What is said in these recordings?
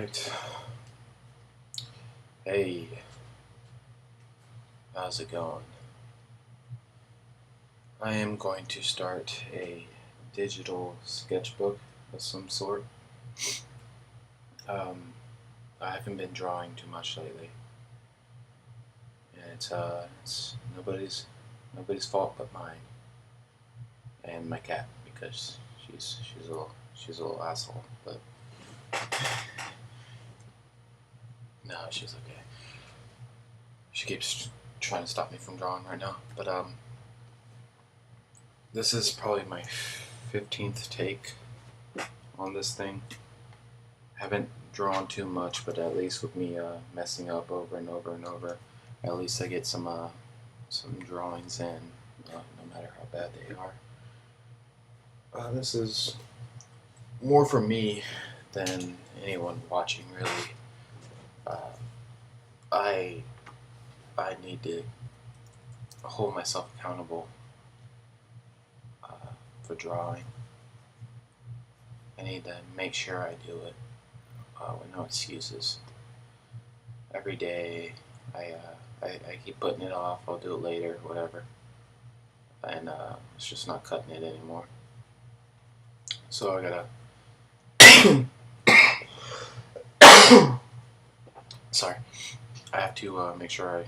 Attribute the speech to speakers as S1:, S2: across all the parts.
S1: Alright. Hey, how's it going? I am going to start a digital sketchbook of some sort. I haven't been drawing too much lately. And it's nobody's fault but mine. And my cat, because she's a little asshole, but no, she's okay. She keeps trying to stop me from drawing right now. But this is probably my 15th take on this thing. Haven't drawn too much, but at least with me messing up over and over and over, at least I get some drawings in, no matter how bad they are. This is more for me than anyone watching, really. I need to hold myself accountable for drawing. I need to make sure I do it with no excuses. Every day, I keep putting it off. I'll do it later, whatever. And it's just not cutting it anymore. So I gotta. Sorry. I have to make sure I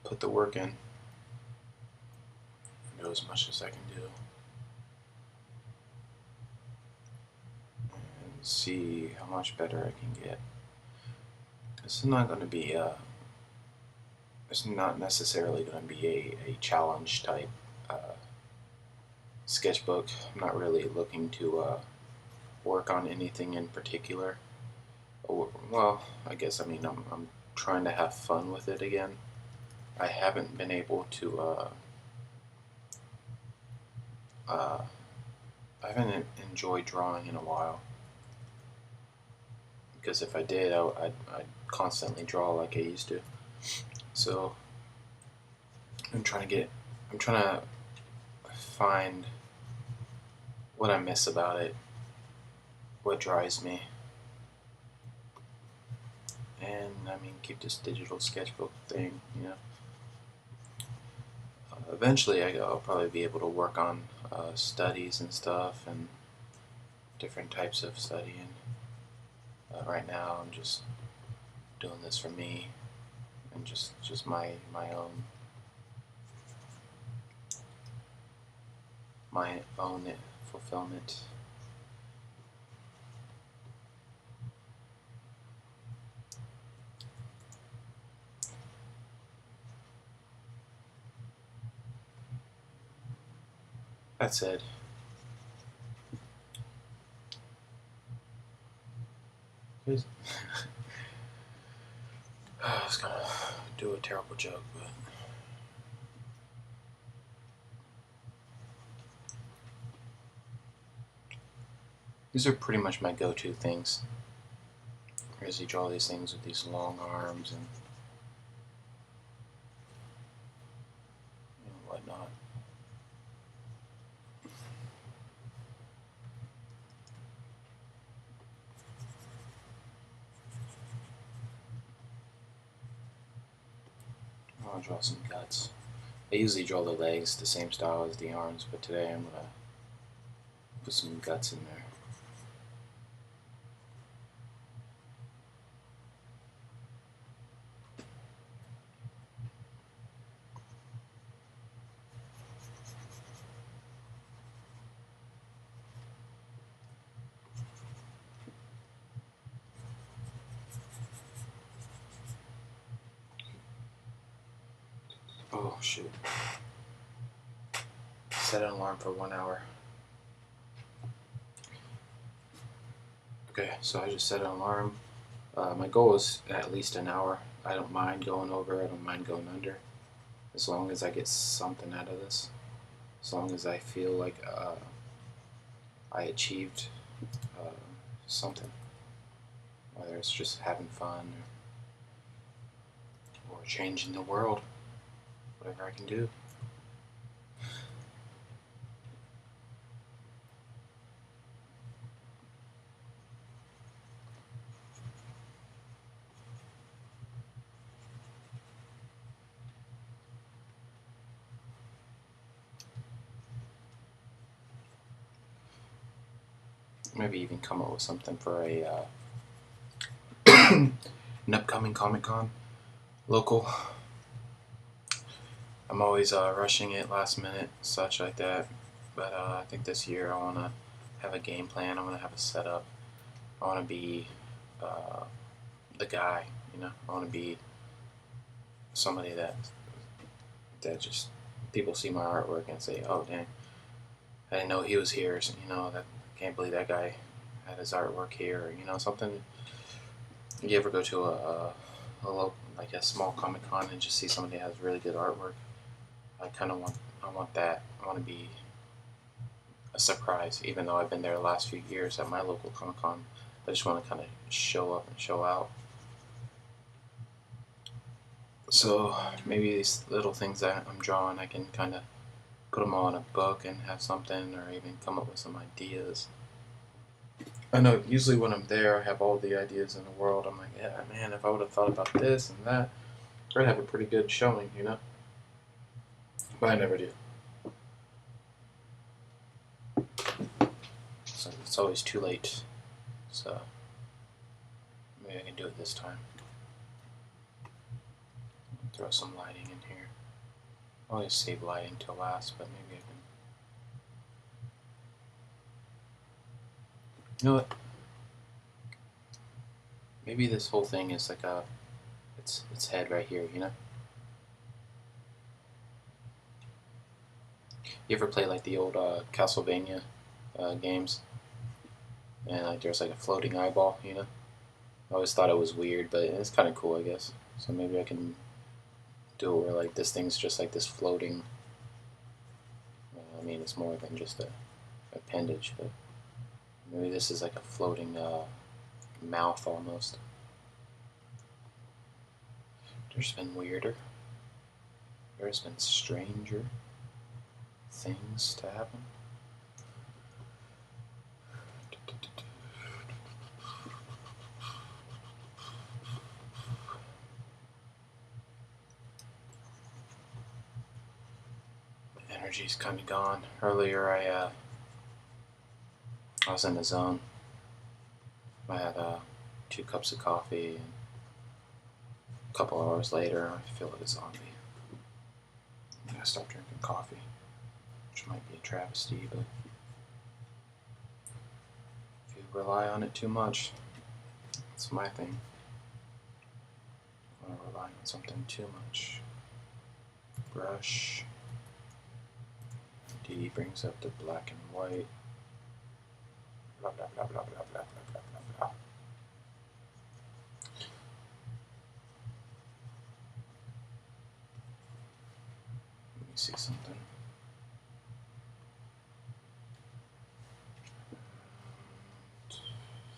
S1: put the work in and do as much as I can do. And see how much better I can get. This is not going to be it's not necessarily going to be a challenge type sketchbook. I'm not really looking to work on anything in particular. Well, I guess I'm trying to have fun with it again. I haven't been able to I haven't enjoyed drawing in a while, because if I did, I'd constantly draw like I used to. So I'm trying to find what I miss about it, what drives me, and keep this digital sketchbook thing, eventually I'll probably be able to work on studies and stuff, and different types of studying. Right now I'm just doing this for me, and just my own fulfillment. That said, I was gonna do a terrible joke, but these are pretty much my go-to things. I usually draw these things with these long arms and whatnot. I'll draw some guts. I usually draw the legs the same style as the arms, but today I'm gonna put some guts in there. Oh shoot. Set an alarm for 1 hour. Okay, so I just set an alarm. My goal is at least an hour. I don't mind going over, I don't mind going under, as long as I get something out of this. As long as I feel like I achieved something. Whether it's just having fun or changing the world. Whatever I can do. maybe even come up with something for a an upcoming Comic Con local. I'm always rushing it last minute, such like that. But I think this year I want to have a game plan. I want to have a setup. I want to be the guy, you know. I want to be somebody that just people see my artwork and say, "Oh, dang, I didn't know he was here." So, you know, that can't believe that guy had his artwork here. Or, you know, something. You ever go to a local, like a small Comic Con and just see somebody that has really good artwork? I want that. I want to be a surprise, even though I've been there the last few years at my local Comic Con. I just want to kind of show up and show out. So maybe these little things that I'm drawing, I can kind of put them all in a book and have something, or even come up with some ideas. I know usually when I'm there, I have all the ideas in the world. I'm like, yeah, man, if I would have thought about this and that, I'd have a pretty good showing, you know? But I never do. So it's always too late. So maybe I can do it this time. Throw some lighting in here. I always save lighting till last, but maybe I can. You know what? Maybe this whole thing is like its head right here, you know? You ever play like the old Castlevania games? And like there's like a floating eyeball, you know? I always thought it was weird, but it's kind of cool, I guess. So maybe I can do it where like this thing's just like this floating. I mean, it's more than just a appendage, but maybe this is like a floating mouth almost. There's been weirder. There's been stranger things to happen. Energy's kind of gone. Earlier, I was in the zone. I had 2 cups of coffee, and a couple hours later, I feel like a zombie. I gotta stop drinking coffee, which might be a travesty, but if you rely on it too much, that's my thing. I want to rely on something too much. Brush. D brings up the black and white. Blah blah blah blah blah blah blah blah blah blah. Let me see something.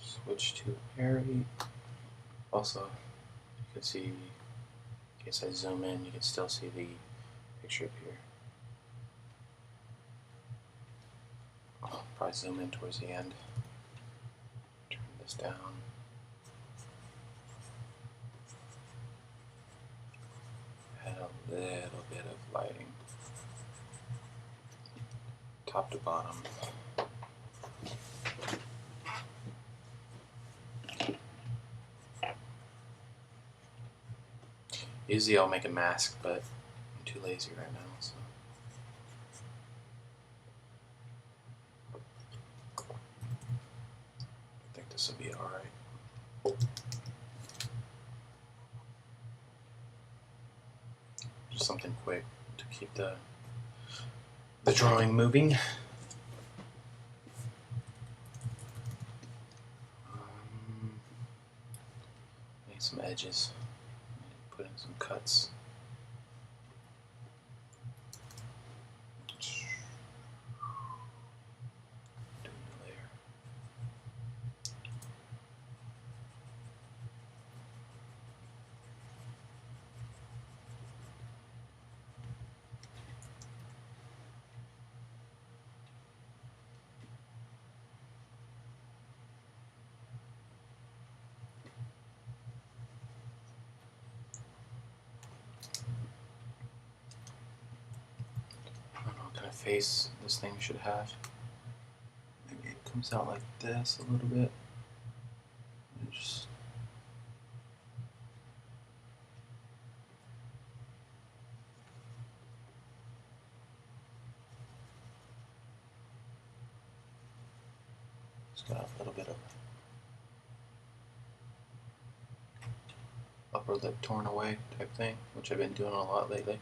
S1: Switch to Airy. Also, you can see, in case I zoom in, you can still see the picture up here. I'll probably zoom in towards the end. Turn this down. Add a little bit of lighting. Top to bottom. Usually I'll make a mask, but I'm too lazy right now, so. I think this will be alright. Just something quick to keep the drawing moving. Need some edges. Put in some cuts. Do a new layer. I don't know what kind of face this thing should have. Maybe a comes out like this a little bit. And just got a little bit of upper lip torn away type thing, which I've been doing a lot lately.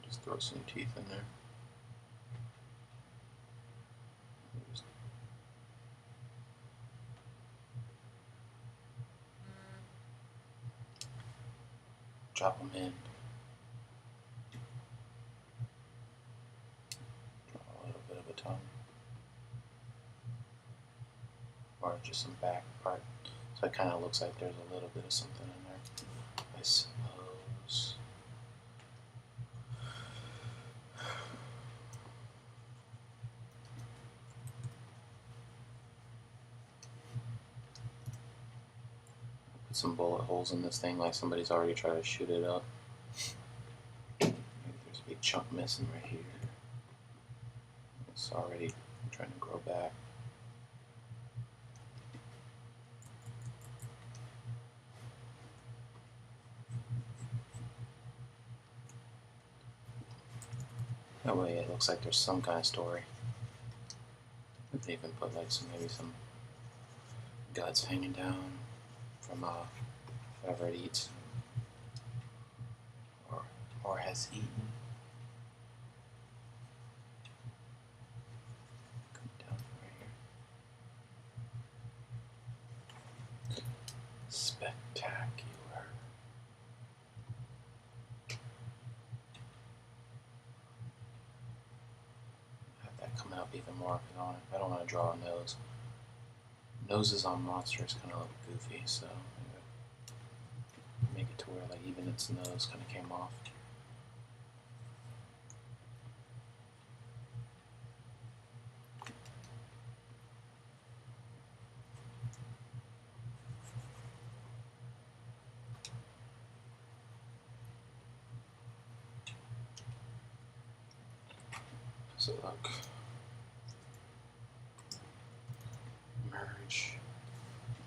S1: Just throw some teeth in there. Just drop them in. Draw a little bit of a tongue. Or just some back part. So it kind of looks like there's a little bit of something in there, I suppose. Put some bullet holes in this thing like somebody's already tried to shoot it up. Maybe there's a big chunk missing right here. It's already trying to grow back. That way it looks like there's some kind of story. We can even put like maybe some guts hanging down from whatever it eats or has eaten. Come down right here. Spectacular. Coming up even more because I don't want to draw a nose. Noses on monsters kind of look goofy, so make it to where like even its nose kind of came off. Does it look? Merge.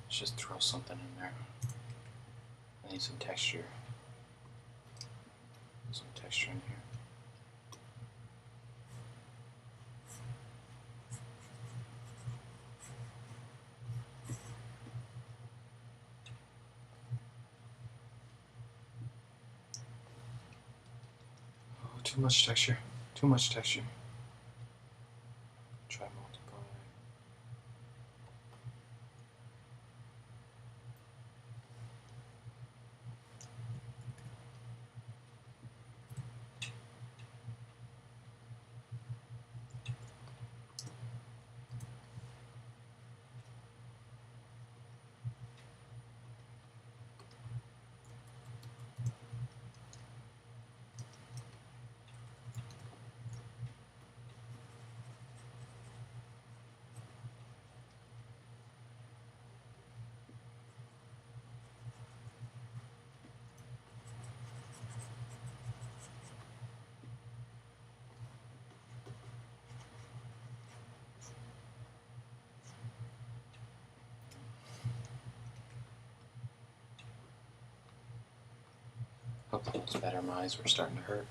S1: Let's just throw something in there. I need some texture. Some texture in here. Oh, too much texture. Too much texture. Try multiply. Hope that looks better. My eyes were starting to hurt.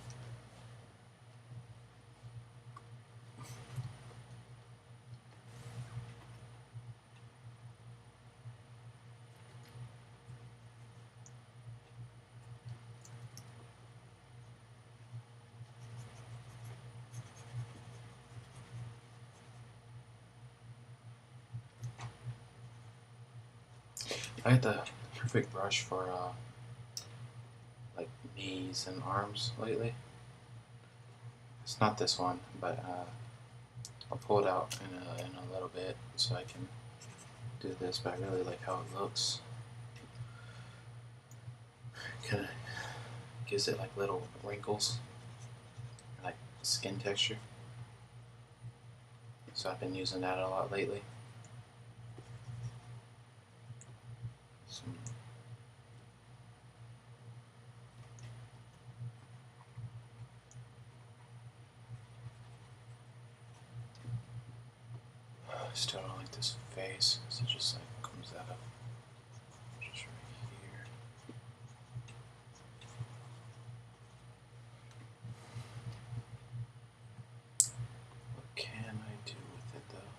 S1: I had the perfect brush for like knees and arms lately. It's not this one, but I'll pull it out in a little bit so I can do this, but I really like how it looks. Kind of gives it like little wrinkles, like skin texture. So I've been using that a lot lately. still don't like this face, because it just like comes out of just right here. What can I do with it though?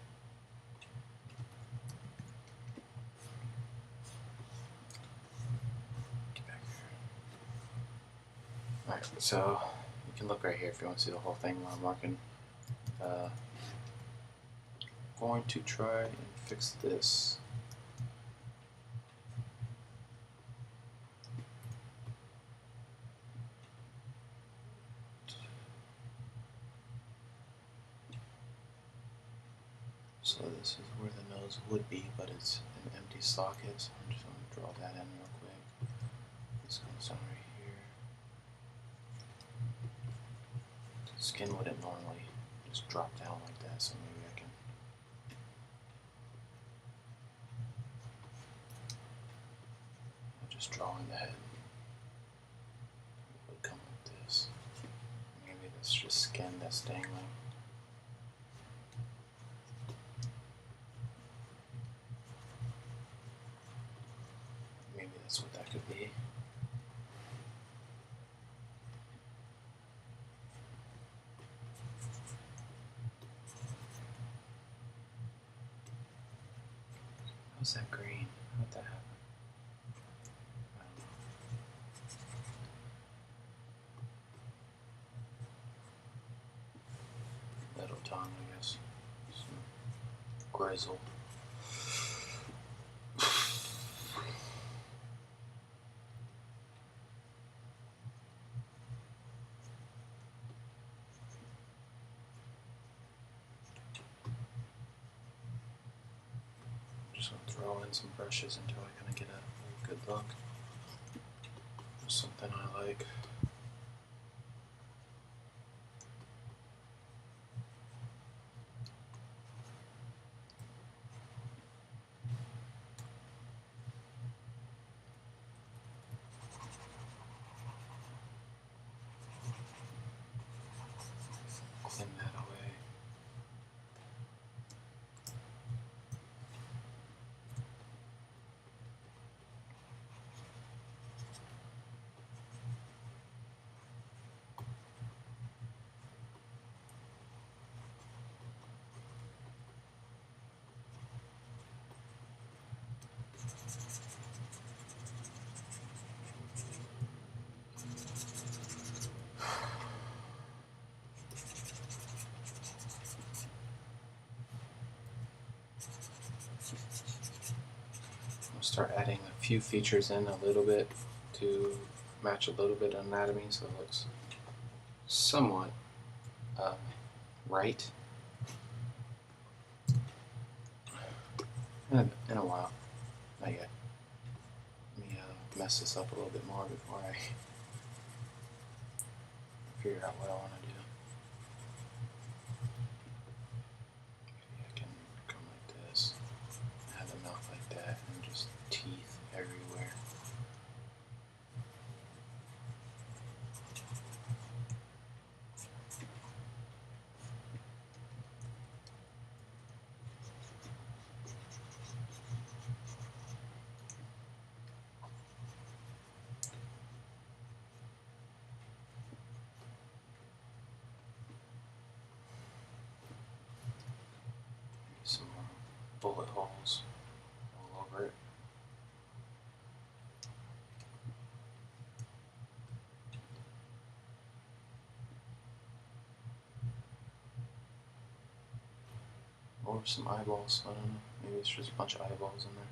S1: Get back here. Alright, so you can look right here if you want to see the whole thing while I'm marking. Going to try and fix this. So this is where the nose would be, but it's an empty socket, so I'm just going to draw that in real quick. This goes down right here. The skin wouldn't normally just drop down like that, so maybe I can just draw in the head. It would come like this. Maybe that's just skin that's dangling. Maybe that's what that could be. How's that green? How'd that happen? I don't know. Little tongue, I guess. Some grizzle. Just gonna throw in some brushes until I kind of get a good look. Something I like. Clean that away. I'll start adding a few features in a little bit to match a little bit of anatomy so it looks somewhat right in a while. Not yet. Let me mess this up a little bit more before I figure out what I want to do. Maybe I can come like this, have a mouth like that, and just teeth everywhere. Some more bullet holes all over it. Or some eyeballs, I don't know. Maybe it's just a bunch of eyeballs in there.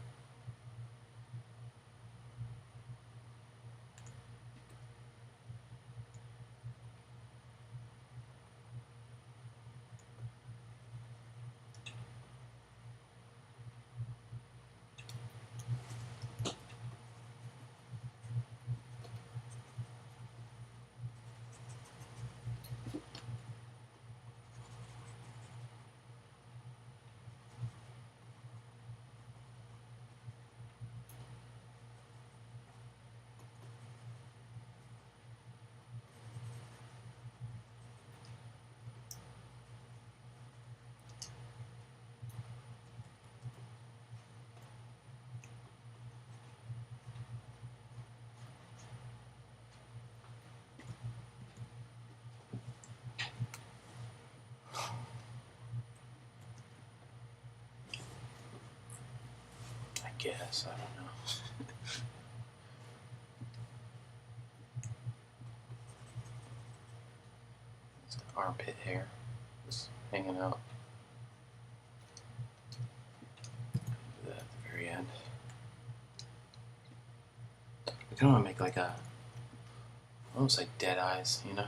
S1: guess, I don't know. It's an armpit hair just hanging out. Do that at the very end. I kind of want to make like a, almost like dead eyes, you know?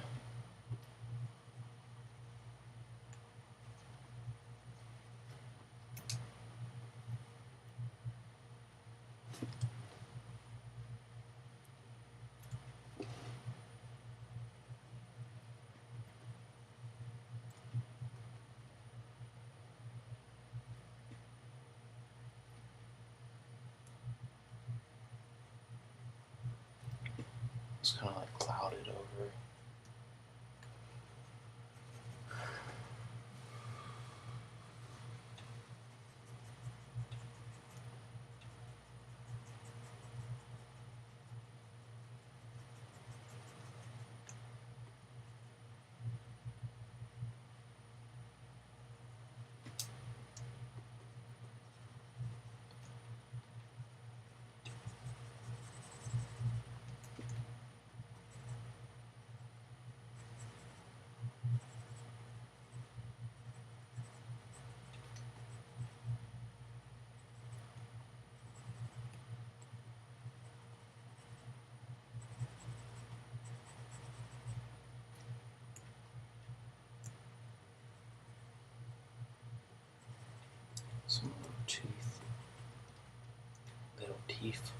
S1: It's kind of like clouded over. Some little teeth. Little teeth.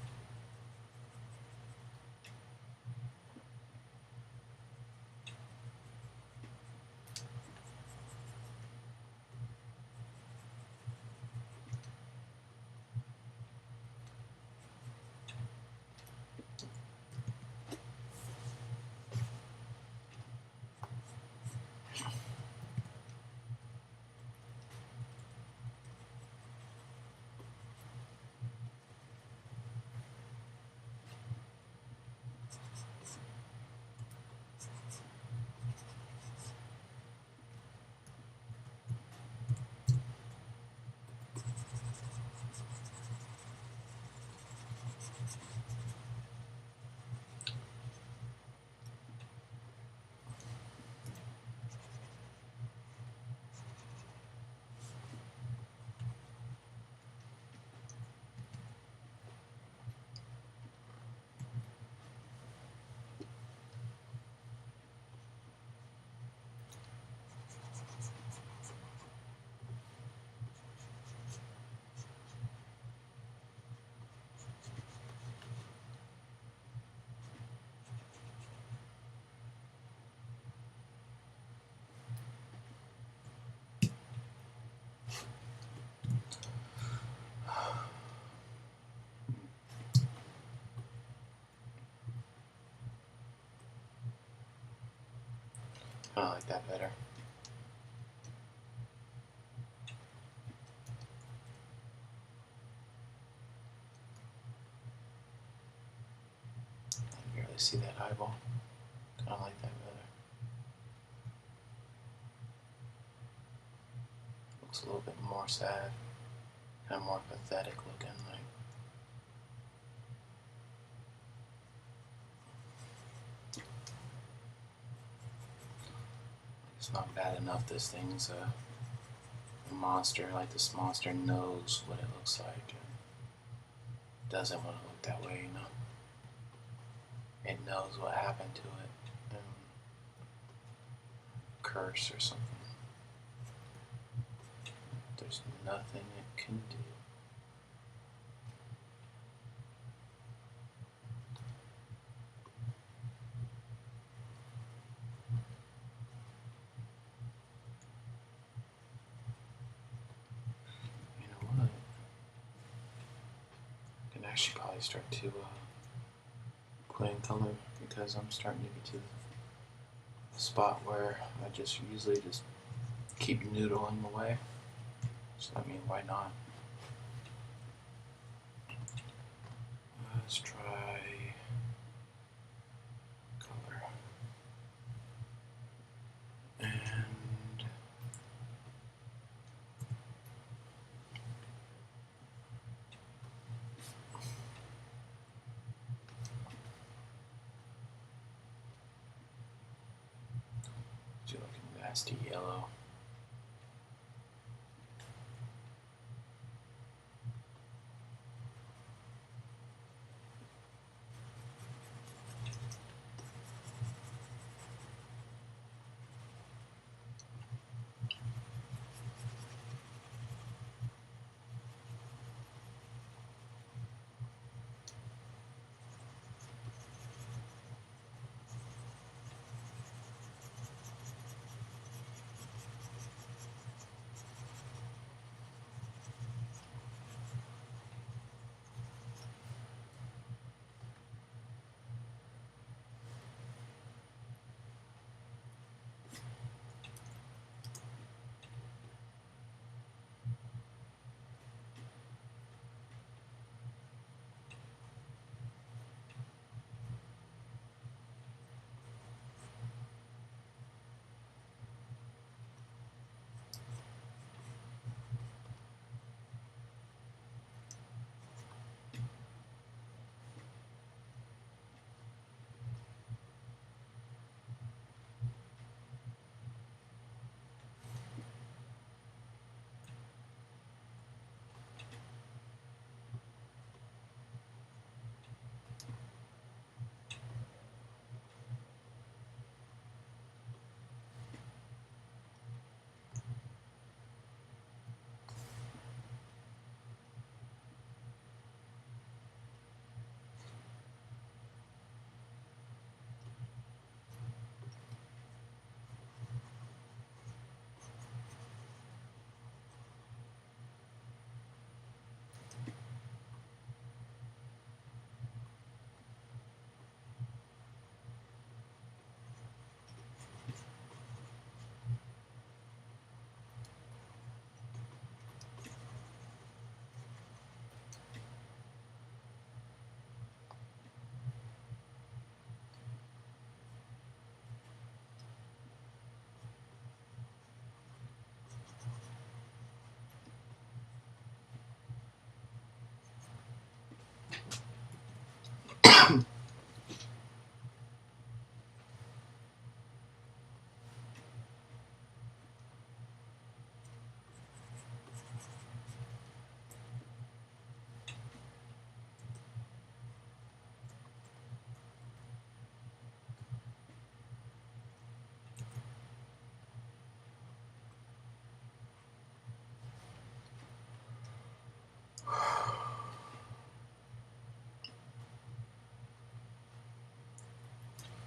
S1: I like that better. I can barely see that eyeball. Kind of like that better. Looks a little bit more sad. Kind of more pathetic looking. Like it's not bad enough this thing's a monster. Like this monster knows what it looks like and doesn't want to look that way, you know? It knows what happened to it. Curse or something. There's nothing it can do. You know what? I can actually probably start to put in color because I'm starting to get to the spot where I just usually just keep noodling away. So I mean, why not? Let's try color. And nasty yellow.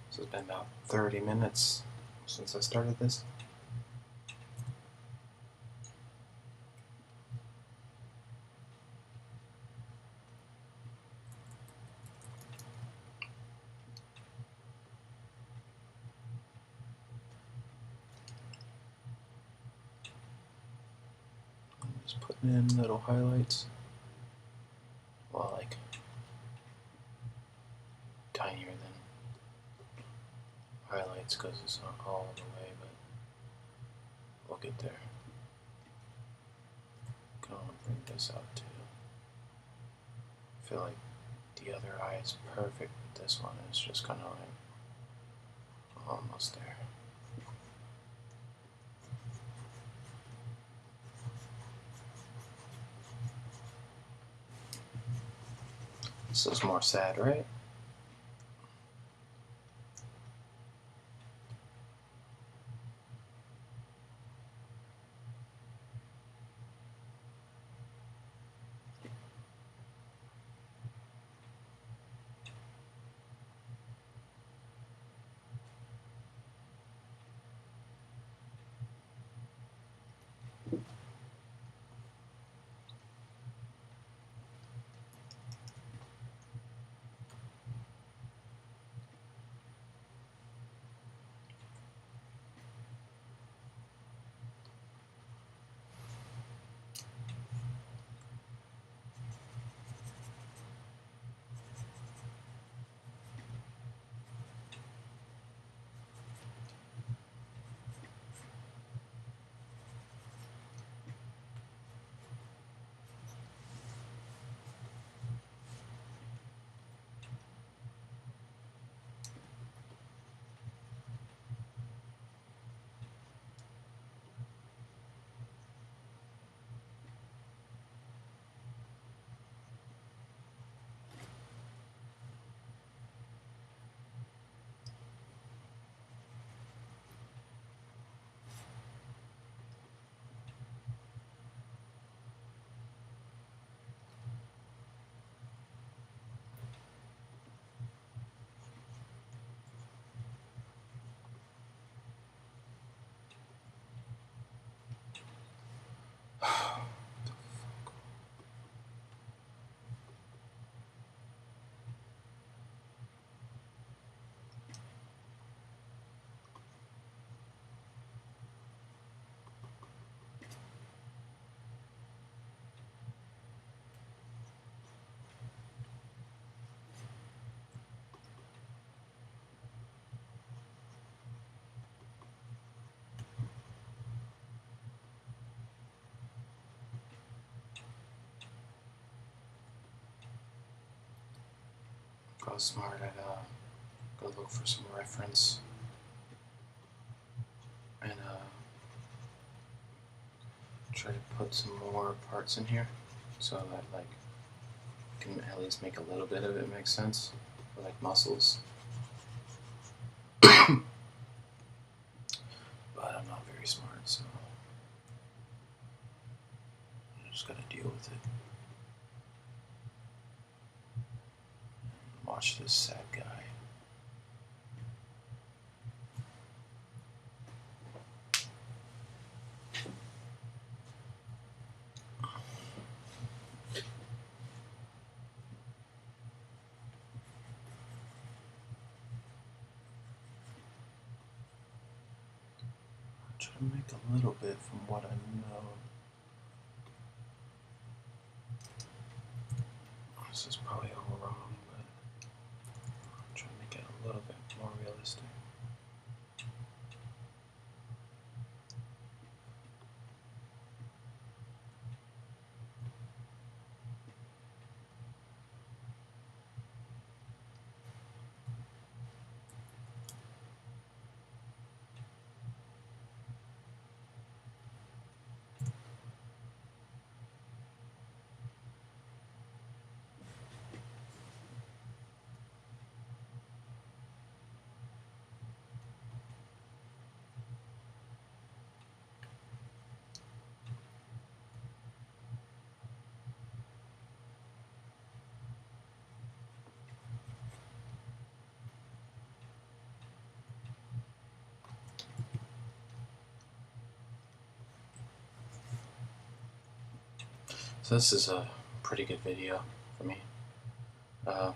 S1: So it's been about 30 minutes since I started this. Just putting in little highlights. Well, like tinier than highlights because it's not all the way, but we'll get there. Kind of bring this out too. I feel like the other eye is perfect, but this one is just kind of like almost there. This is more sad, right? If I was smart, I'd go look for some reference and try to put some more parts in here so that like can at least make a little bit of it make sense, for like muscles. But I'm not very smart, so I'm just gonna deal with it. Watch this sad guy. Try to make a little bit from what I know. This is probably all wrong, but I'm trying to make it a little bit more realistic. So this is a pretty good video for me. Like I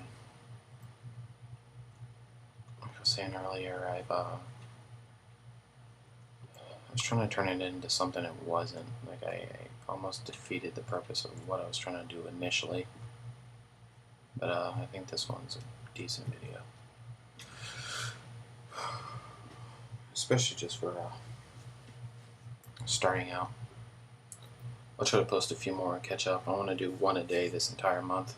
S1: was saying earlier, I was trying to turn it into something it wasn't. Like I almost defeated the purpose of what I was trying to do initially. But I think this one's a decent video, especially just for starting out. I'll try to post a few more and catch up. I want to do one a day this entire month.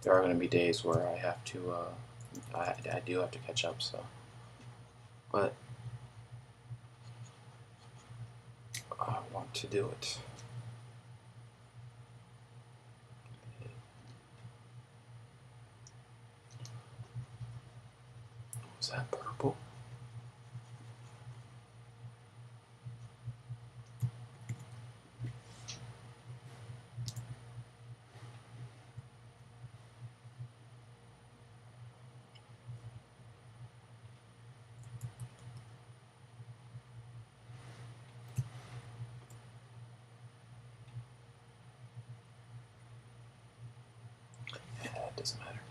S1: There are going to be days where I have to, I do have to catch up, so. But I want to do it. Was that purple? Yeah, it doesn't matter.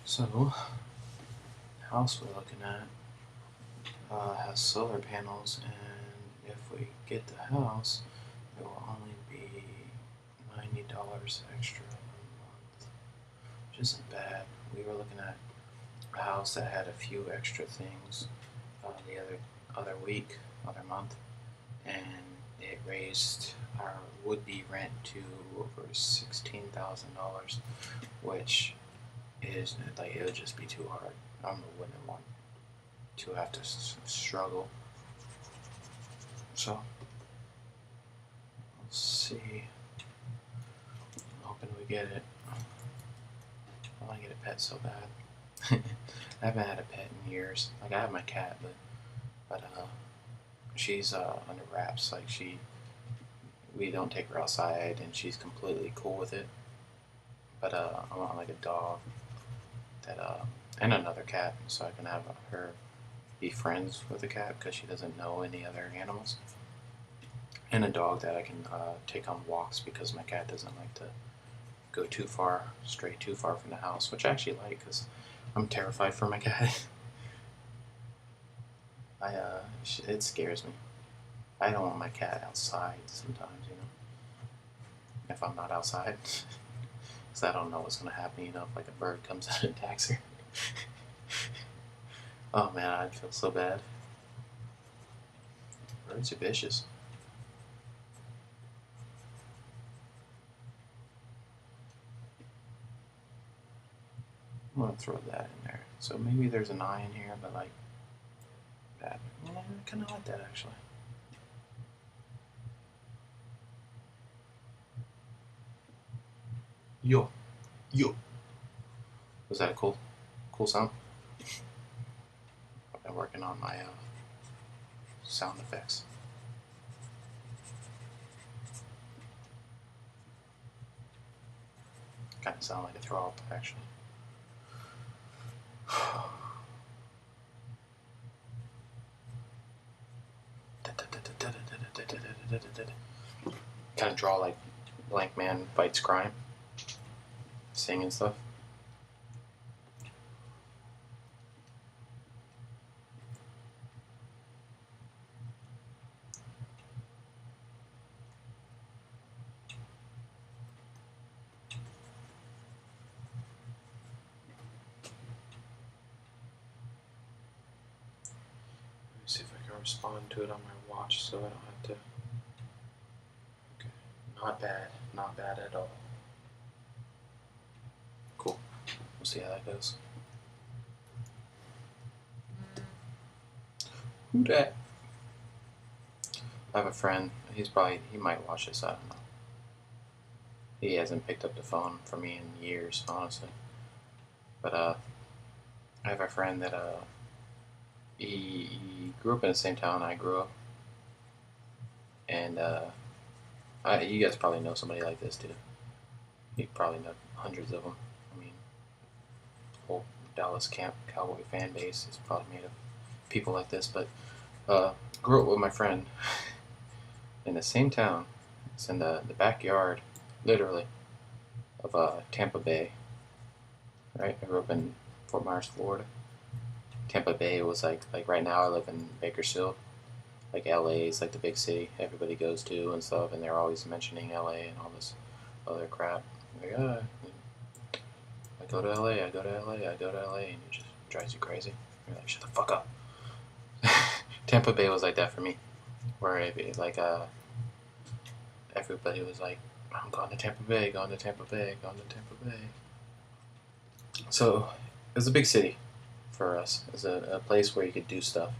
S1: So, the house we're looking at has solar panels, and if we get the house, it will only be $90 extra isn't bad. We were looking at a house that had a few extra things the other month, and it raised our would-be rent to over $16,000, which is like it would just be too hard. I wouldn't want to have to struggle. So let's see. I'm hoping we get it. I want to get a pet so bad. I haven't had a pet in years. Like, I have my cat, but she's under wraps. Like, we don't take her outside, and she's completely cool with it. But I want like a dog that and another cat, so I can have her be friends with the cat because she doesn't know any other animals. And a dog that I can take on walks because my cat doesn't like to go stray too far from the house, which I actually like because I'm terrified for my cat. It scares me. I don't want my cat outside sometimes, if I'm not outside. Because I don't know what's going to happen, if like a bird comes out and attacks her. Oh man, I'd feel so bad. Birds are vicious. I'm going to throw that in there. So maybe there's an eye in here, but like that. Yeah, I kind of like that actually. Yo. Was that a cool sound? I've been working on my sound effects. Kind of sound like a throw up, actually. Kind of draw like Blank Man Fights Crime, singing stuff. Let me see if I can respond to it on my watch so I don't have to. Okay, not bad at all. Cool. We'll see how that goes. Who dat? I have a friend. He might watch this. I don't know. He hasn't picked up the phone for me in years, honestly. But I have a friend that he grew up in the same town I grew up, and you guys probably know somebody like this too. You probably know hundreds of them. I mean, the whole Dallas Cowboy fan base is probably made of people like this. But grew up with my friend in the same town. It's in the backyard, literally, of Tampa Bay. Right, I grew up in Fort Myers, Florida. Tampa Bay was like right now I live in Bakersfield. Like LA is like the big city everybody goes to and stuff, and they're always mentioning LA and all this other crap. Like, I go to LA, I go to LA, I go to LA, and it just drives you crazy. You're like, shut the fuck up. Tampa Bay was like that for me, where everybody was like, I'm going to Tampa Bay, going to Tampa Bay, going to Tampa Bay. So it was a big city for us. It was a place where you could do stuff.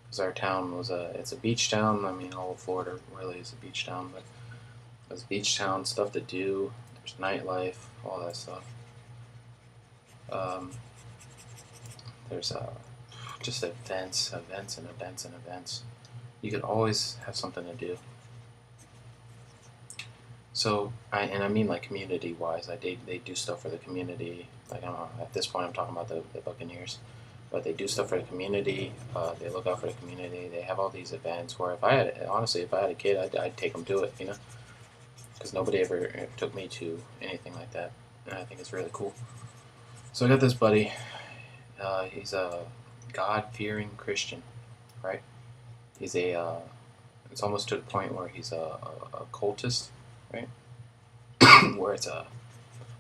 S1: Because our town it's a beach town. I mean, all of Florida really is a beach town, but it was a beach town, stuff to do. There's nightlife, all that stuff. There's just events. You could always have something to do. So, I mean like community-wise, they do stuff for the community. Like, I don't know, at this point I'm talking about the Buccaneers. But they do stuff for the community. They look out for the community. They have all these events where if I had a kid, I'd take them to it, because nobody ever took me to anything like that, and I think it's really cool. So I got this buddy. He's a God-fearing Christian, right? He's it's almost to the point where he's a cultist, right? Where it's like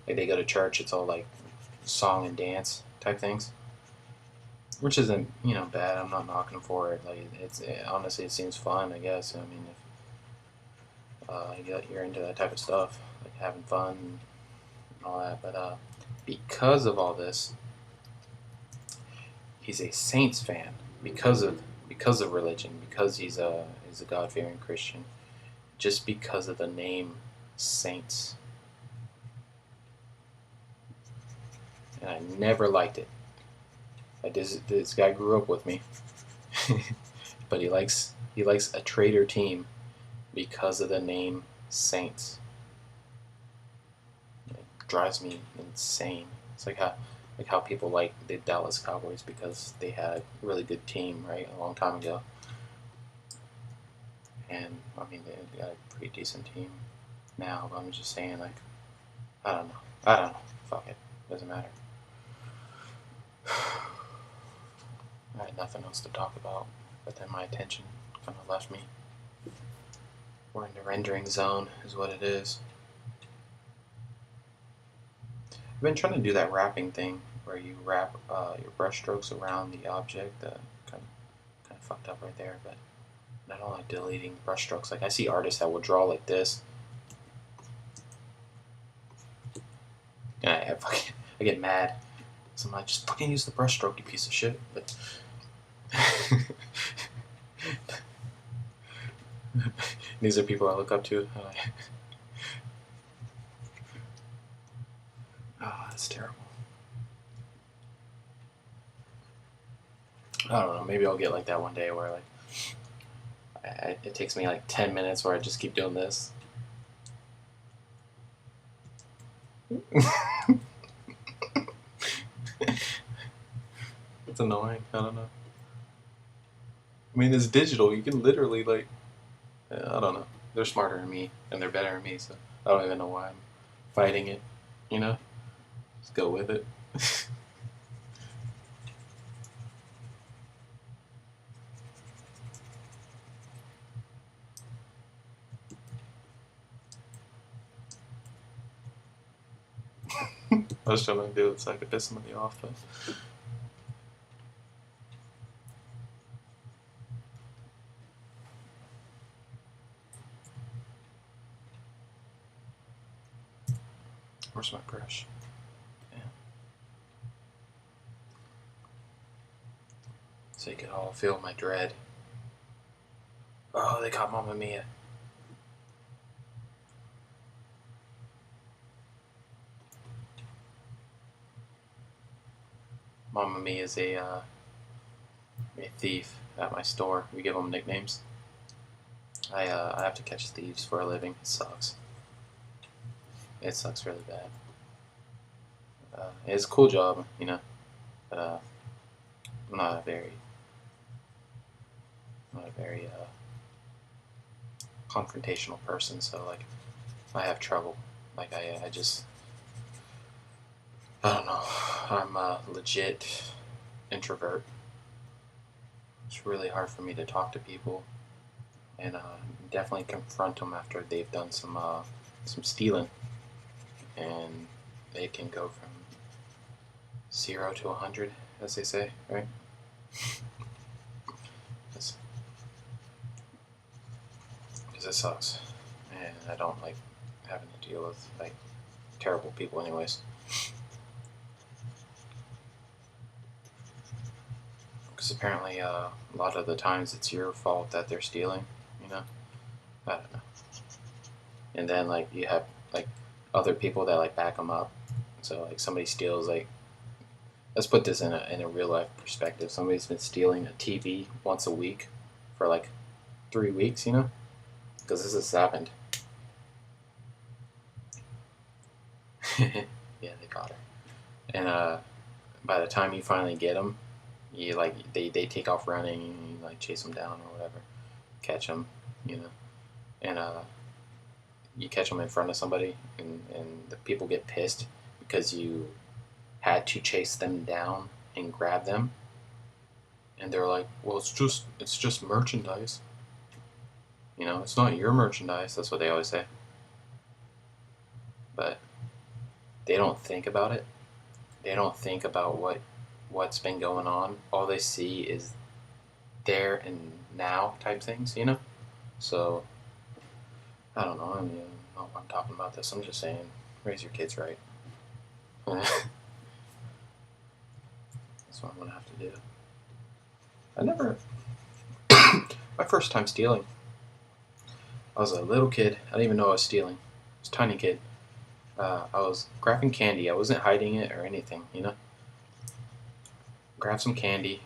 S1: they go to church, it's all like song and dance type things, which isn't bad. I'm not knocking for it. Like honestly, it seems fun. I guess. I mean, if you're into that type of stuff, like having fun and all that, but because of all this, he's a Saints fan because of religion, because he's a God fearing Christian, just because of the name Saints, and I never liked it. Like this guy grew up with me, but he likes a traitor team because of the name Saints. It drives me insane. It's like how people like the Dallas Cowboys because they had a really good team, right, a long time ago. And I mean they got a pretty decent team now, but I'm just saying, like, I don't know. I don't know. Fuck it. Doesn't matter. I had nothing else to talk about, but then my attention kind of left me. We're in the rendering zone, is what it is. I've been trying to do that wrapping thing where you wrap your brush strokes around the object. Kind of fucked up right there, but I don't like deleting brush strokes. Like I see artists that will draw like this, and I get mad. So I'm like, just fucking use the brush stroke, you piece of shit. But these are people I look up to. Oh, that's terrible. I don't know. Maybe I'll get like that one day where like it takes me like 10 minutes where I just keep doing this. It's annoying. I don't know. I mean, it's digital. You can literally like, I don't know. They're smarter than me and they're better than me, so I don't even know why I'm fighting it. You know, just go with it. I was trying to do it so I could piss somebody off, but. Where's my brush? Yeah. So you can all feel my dread. Oh, they caught Mamma Mia. Mamma Mia is a thief at my store. We give them nicknames. I have to catch thieves for a living. It sucks. It sucks really bad. It's a cool job, but I'm not a very confrontational person. So like, I have trouble. Like I just, I don't know. I'm a legit introvert. It's really hard for me to talk to people and definitely confront them after they've done some stealing, and they can go from 0 to 100, as they say, right? Because it sucks, and I don't like having to deal with like terrible people, anyways. Because apparently, a lot of the times it's your fault that they're stealing. I don't know. And then like you have like other people that like back them up. So like somebody steals like, let's put this in a real life perspective. Somebody's been stealing a TV once a week for like 3 weeks, because this has happened. Yeah, they caught her. And by the time you finally get them, you like they take off running, and you like chase them down or whatever, catch them, and you catch them in front of somebody, and the people get pissed because you had to chase them down and grab them, and they're like, well, it's just merchandise, it's not your merchandise. That's what they always say, but they don't think about it. they don't think about what's been going on. All they see is there and now type things, you know. So I don't know. I mean, I don't know why I'm talking about this. I'm just saying, raise your kids right. That's what I'm gonna have to do. I never. My first time stealing. I was a little kid. I didn't even know I was stealing. I was a tiny kid. I was grabbing candy. I wasn't hiding it or anything, you know. Grab some candy.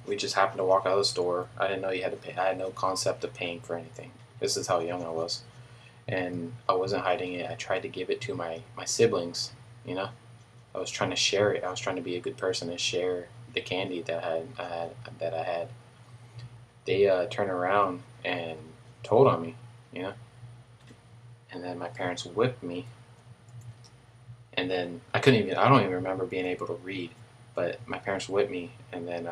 S1: We just happened to walk out of the store. I didn't know you had to pay. I had no concept of paying for anything. This is how young I was, and I wasn't hiding it. I tried to give it to my siblings. You know, I was trying to share it. I was trying to be a good person and share the candy that I had. They turned around and told on me. You know, and then my parents whipped me. And then I couldn't even. I don't even remember being able to read, but my parents whipped me and then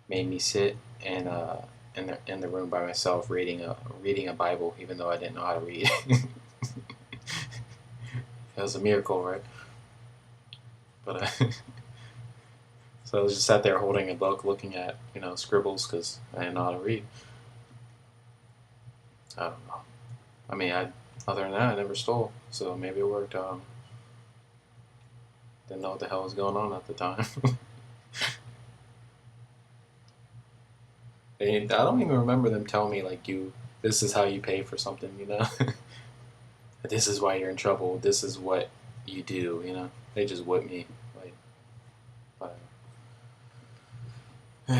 S1: made me sit in the room by myself reading a Bible, even though I didn't know how to read. It was a miracle, right? But so I was just sat there holding a book, looking at scribbles because I didn't know how to read. I don't know. I mean, other than that, I never stole, so maybe it worked. Didn't know what the hell was going on at the time. And I don't even remember them telling me like this is how you pay for something, you know. This is why you're in trouble. This is what you do, you know. They just whip me, like. But, does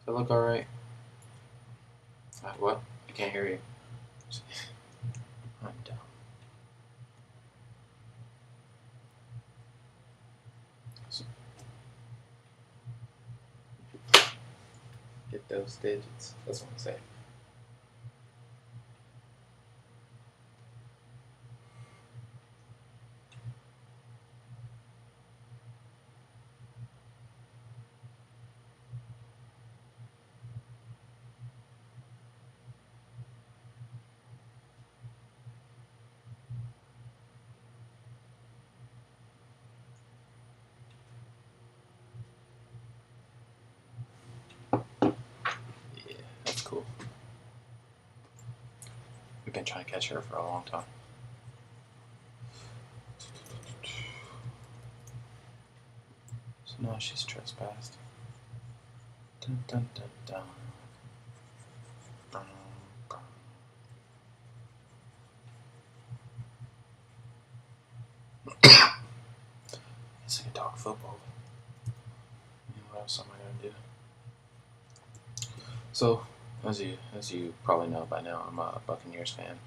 S1: it look all right? What? I can't hear you. I'm dumb. Get those digits. That's what I'm saying. Yeah, that's cool. We've been trying to catch her for a long time. So now she's trespassed. Dun dun dun dun. Guess I can talk football. What else am I gonna do? So, as you probably know by now, I'm a Buccaneers fan.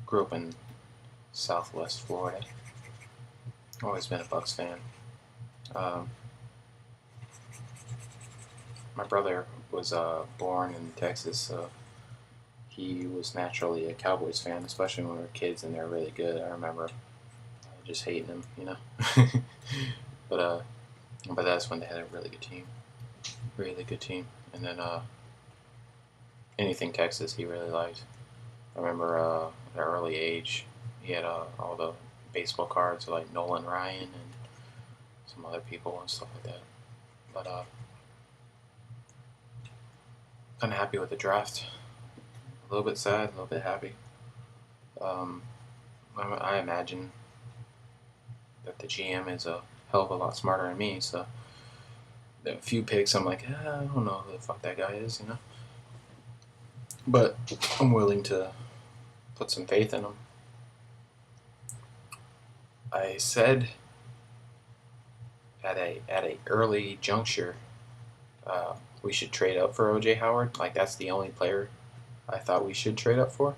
S1: Grew up in Southwest Florida. Always been a Bucs fan. Um, my brother was born in Texas, so he was naturally a Cowboys fan, especially when we were kids and they were really good. I remember just hating them, you know. But that's when they had a really good team. And then anything Texas, he really liked. I remember at an early age, he had all the baseball cards like Nolan Ryan and some other people and stuff like that. But kind of happy with the draft. A little bit sad, a little bit happy. I imagine that the GM is a hell of a lot smarter than me, so a few picks I'm like, I don't know who the fuck that guy is, you know. But I'm willing to put some faith in him. I said at a early juncture, we should trade up for OJ Howard. Like that's the only player I thought we should trade up for.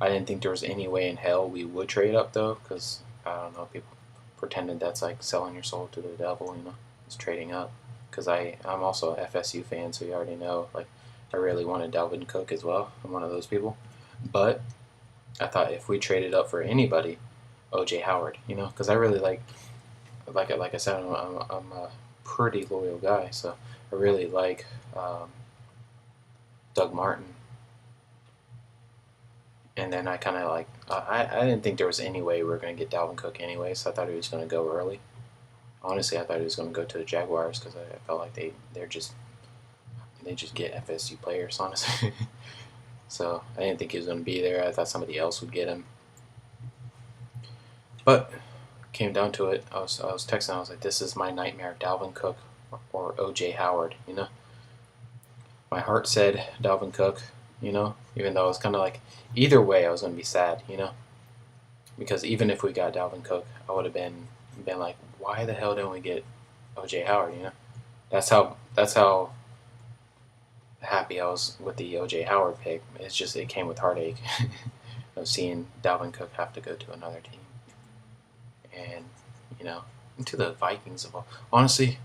S1: I didn't think there was any way in hell we would trade up though, because I don't know, people pretended that's like selling your soul to the devil, you know. It's trading up. Because I'm also a FSU fan, so you already know. Like I really wanted Dalvin Cook as well. I'm one of those people. But I thought if we traded up for anybody, OJ Howard, you know, because I really like I said, I'm a pretty loyal guy, so I really like Doug Martin. And then I kind of like I didn't think there was any way we were going to get Dalvin Cook anyway, so I thought he was going to go early. Honestly, I thought he was going to go to the Jaguars because I felt like they just get FSU players, honestly. So I didn't think he was going to be there. I thought somebody else would get him. But came down to it, I was texting. I was like, "This is my nightmare: Dalvin Cook or OJ Howard." You know, my heart said Dalvin Cook. You know, even though I was kind of like, either way, I was going to be sad. You know, because even if we got Dalvin Cook, I would have been like, "Why the hell didn't we get OJ Howard?" You know, that's how happy I was with the OJ Howard pick. It's just it came with heartache of seeing Dalvin Cook have to go to another team, and you know, to the Vikings of all. Honestly,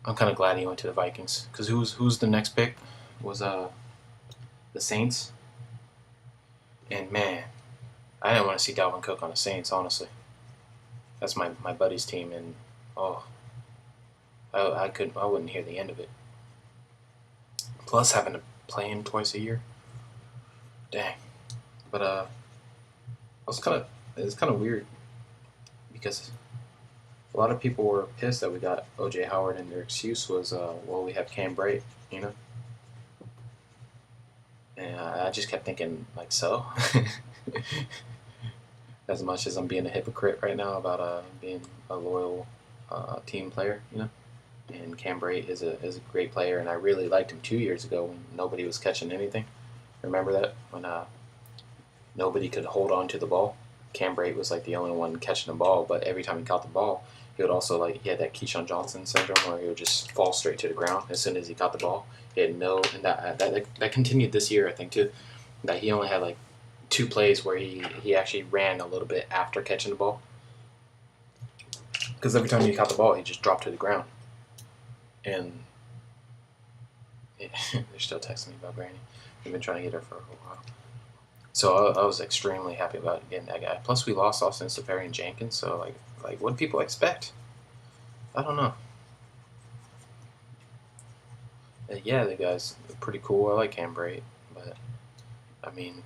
S1: I'm kind of glad he went to the Vikings because who's the next pick was the Saints, and man, I didn't want to see Dalvin Cook on the Saints. Honestly, that's my buddy's team, and oh, I wouldn't hear the end of it. Plus having to play him twice a year, dang. But it's kind of weird because a lot of people were pissed that we got OJ Howard, and their excuse was, well, we have Cam Brate, you know. And I just kept thinking, like, so. As much as I'm being a hypocrite right now about being a loyal team player, you know. And Cam Brate is a great player, and I really liked him 2 years ago when nobody was catching anything. Remember that when nobody could hold on to the ball? Cam Brate was like the only one catching the ball, but every time he caught the ball, he would also he had that Keyshawn Johnson syndrome where he would just fall straight to the ground as soon as he caught the ball. He had no, and that continued this year I think too. That he only had like 2 plays where he actually ran a little bit after catching the ball, because every time he caught the ball, he just dropped to the ground. And yeah, they're still texting me about Granny. We've been trying to get her for a while. So I was extremely happy about getting that guy. Plus, we lost Austin Seferian-Jenkins, so like what do people expect? I don't know. Yeah, the guy's pretty cool. I like Cam Brate, but I mean,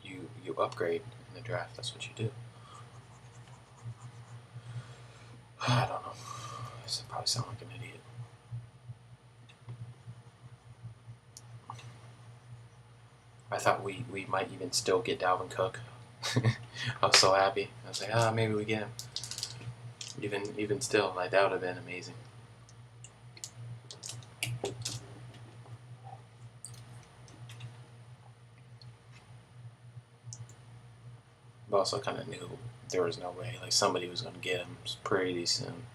S1: you upgrade in the draft. That's what you do. I don't know. I probably sound like an idiot. I thought we might even still get Dalvin Cook. I was so happy. I was like, maybe we get him. Even still, like that would have been amazing. But also kind of knew there was no way. Like somebody was going to get him pretty soon.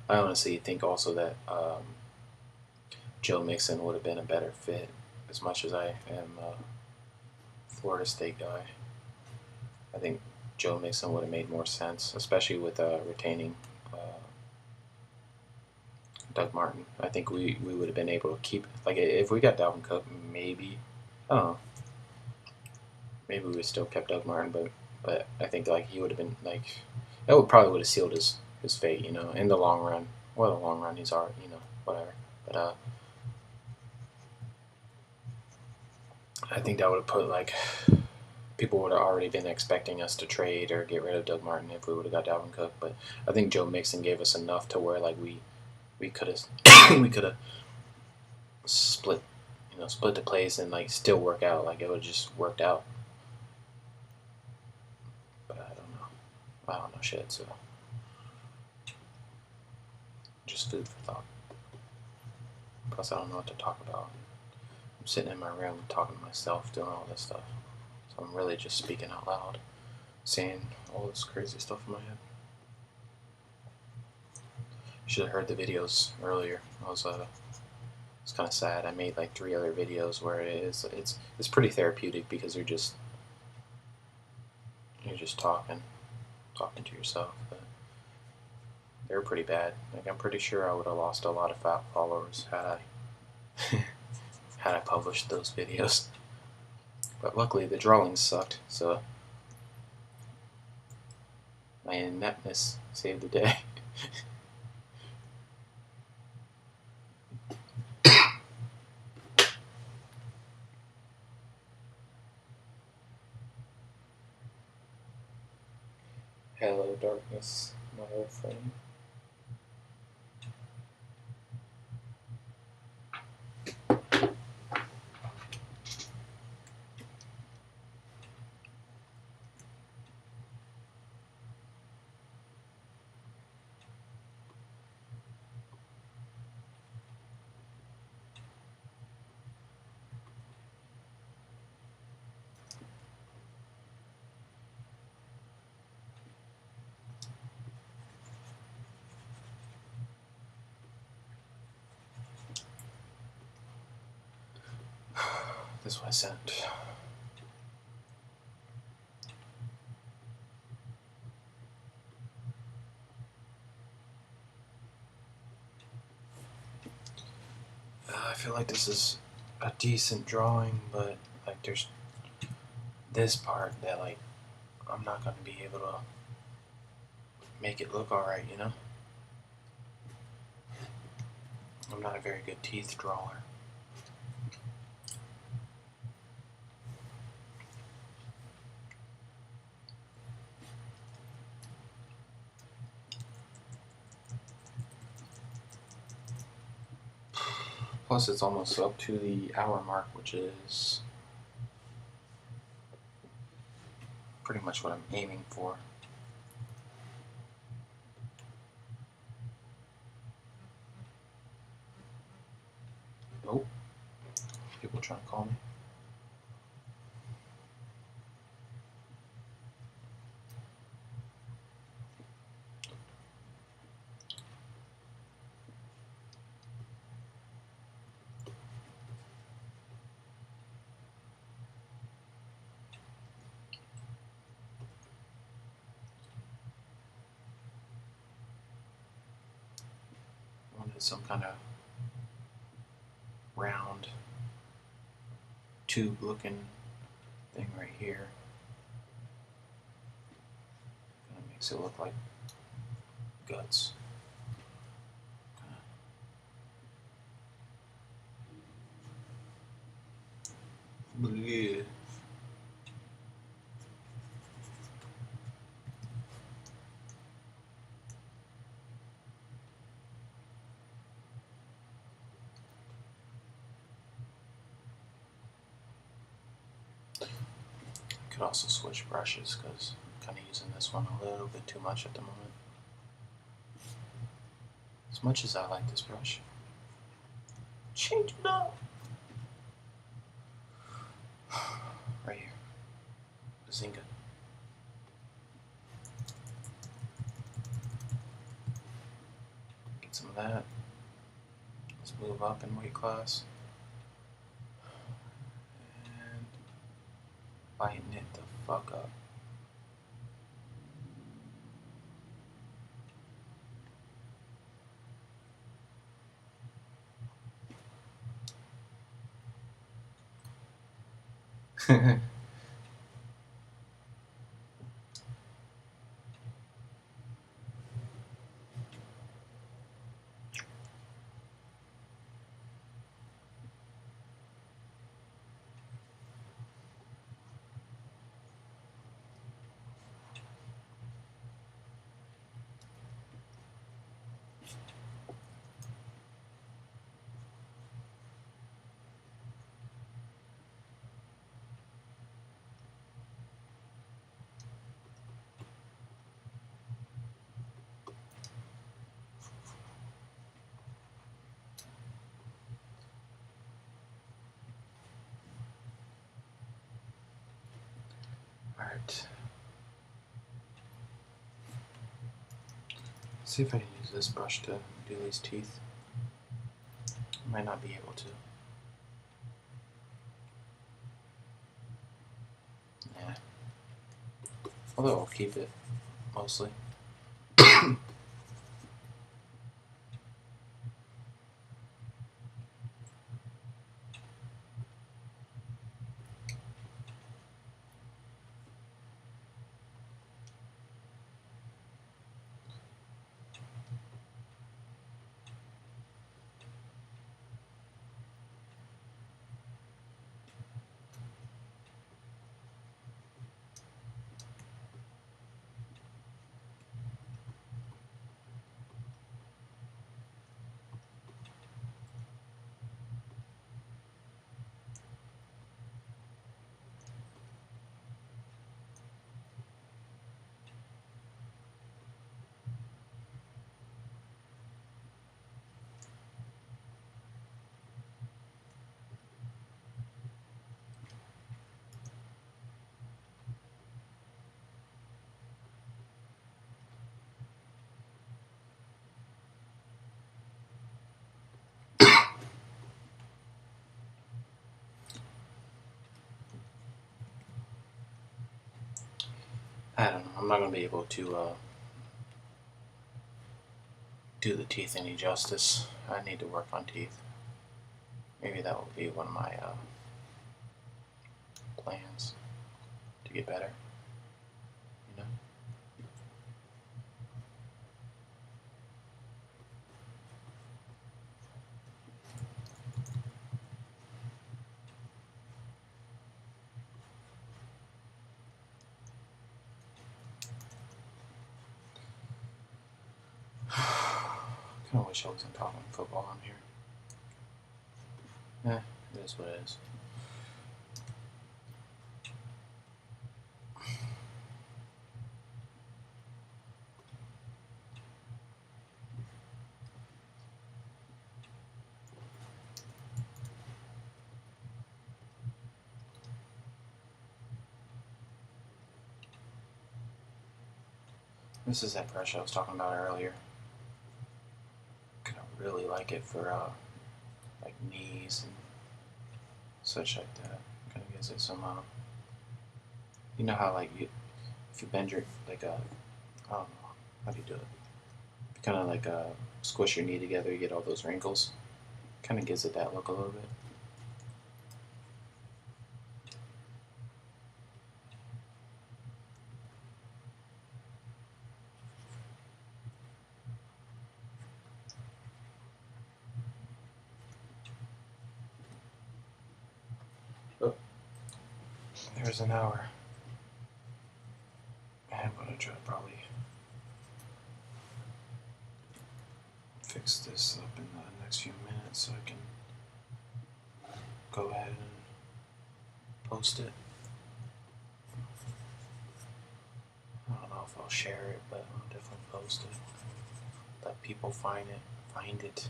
S1: I honestly think also that Joe Mixon would have been a better fit. As much as I am a Florida State guy, I think Joe Mixon would have made more sense, especially with retaining Doug Martin. I think we would have been able to keep, like, if we got Dalvin Cook, maybe, I don't know, maybe we would still kept Doug Martin, but I think like he would have been like, that would probably would have sealed his fate, you know, in the long run. Well, the long run, he's already, you know, whatever. But I think that would have put like, people would have already been expecting us to trade or get rid of Doug Martin if we would have got Dalvin Cook. But I think Joe Mixon gave us enough to where like we could have we could have split the plays and like still work out. Like it would have just worked out. But I don't know shit. So just food for thought. Plus I don't know what to talk about. I'm sitting in my room talking to myself, doing all this stuff. So I'm really just speaking out loud, saying all this crazy stuff in my head. You should have heard the videos earlier. It's kind of sad. I made like 3 other videos where it's pretty therapeutic because you're just talking to yourself. But they were pretty bad. Like I'm pretty sure I would have lost a lot of followers had I published those videos. But luckily the drawings sucked, so my ineptness saved the day. Hello, darkness, my old friend. This was sent. I feel like this is a decent drawing, but like there's this part that like I'm not gonna be able to make it look alright, you know? I'm not a very good teeth drawer. Plus it's almost up to the hour mark, which is pretty much what I'm aiming for. Oh, people trying to call me. I wanted some kind of round tube looking thing right here. Kind of makes it look like guts. Yeah. Could also switch brushes because I'm kind of using this one a little bit too much at the moment. As much as I like this brush, change it up. Right here, Bazinga. Get some of that. Let's move up in weight class. And lighten it the fuck up. Alright. See if I can use this brush to do these teeth. I might not be able to. Yeah. Although I'll keep it, mostly. I don't know. I'm not gonna be able to do the teeth any justice. I need to work on teeth. Maybe that will be one of my plans to get better. You know. Kind of wish I wasn't talking football on here. It is what it is. This is that brush I was talking about earlier. Kind of really like it for like knees and such like that. Kind of gives it some you know how like if you bend your like I don't know how do you do it? Kind of like squish your knee together, you get all those wrinkles. Kind of gives it that look a little bit. Oh, there's an hour. I'm gonna try to probably fix this up in the next few minutes so I can go ahead and post it. I don't know if I'll share it, but I'll definitely post it. Let people find it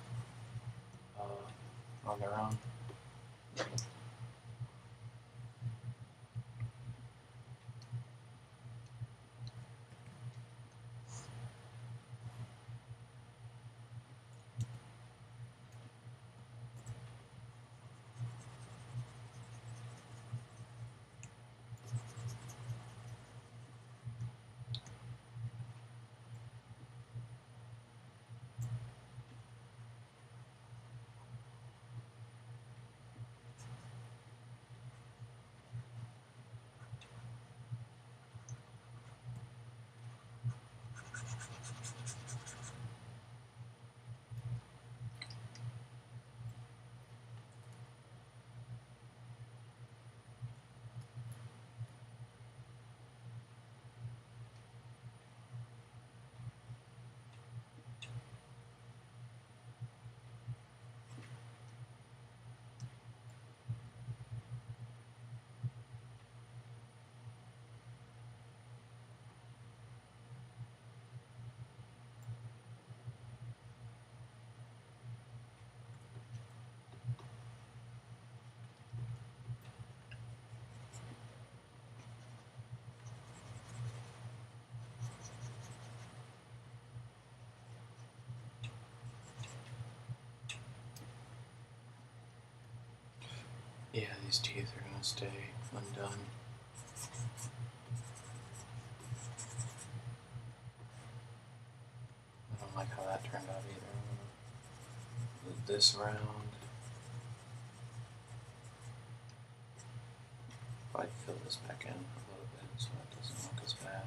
S1: on their own. Yeah, these teeth are gonna stay undone. I don't like how that turned out either. I'm gonna move this around. If I fill this back in a little bit so it doesn't look as bad.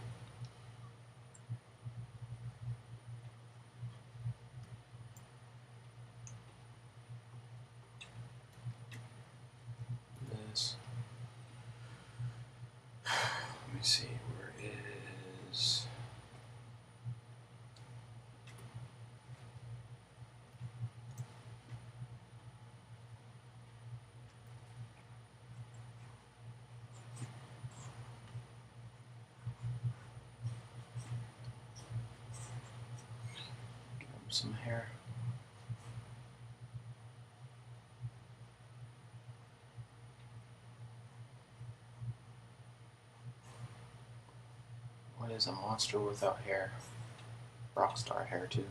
S1: This. Let me see, where is... Give him some hair. What is a monster without hair? Rockstar hair too.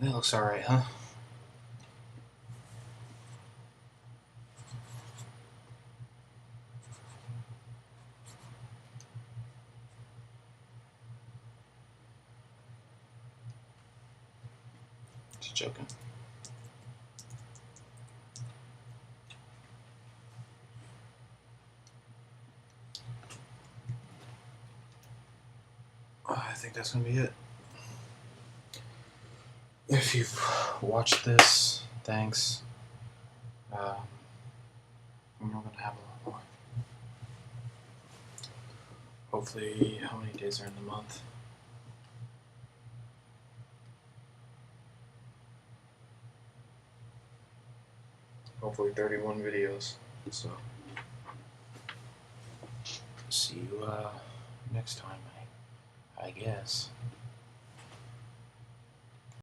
S1: That looks alright, huh? Just joking. I think that's gonna be it. If you've watched this, thanks. We're gonna have a lot more. Hopefully, how many days are in the month? Hopefully 31 videos. So, see you next time, I guess.